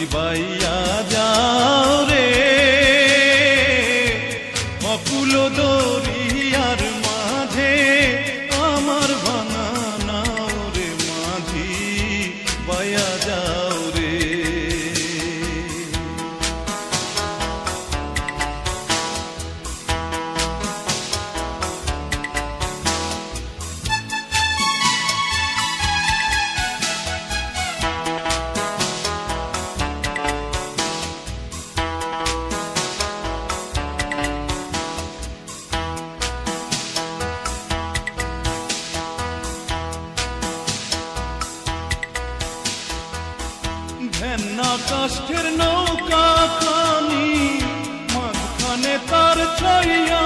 মাঝি বাইয়া যাও রে অকুল দরিয়ার মাঝে আমার ভাঙা নাও রে মাঝি বাইয়া যাও রে। ভেন্না কাষ্ঠের নৌকা খানি মাঝখানে তার ছাইয়া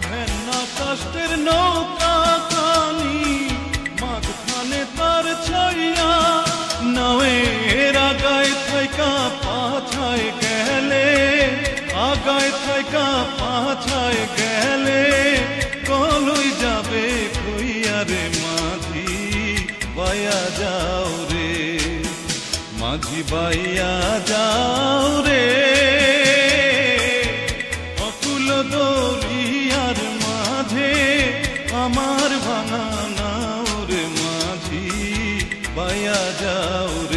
ভেন্না কাষ্ঠের নৌকা খানি মাঝখানে তার ছাইয়া নাওয়ের আগায় থাইকা পাছায় গেলে আগায় থাইকা পাছায় গেলে কলই যাবে কইয়া রে মাঝি বাইয়া যাও রে মাঝি বাইয়া যাও রে অকুল দরিয়ার মাঝে আমার ভাঙা নাও রে মাঝি বাইয়া যাও রে।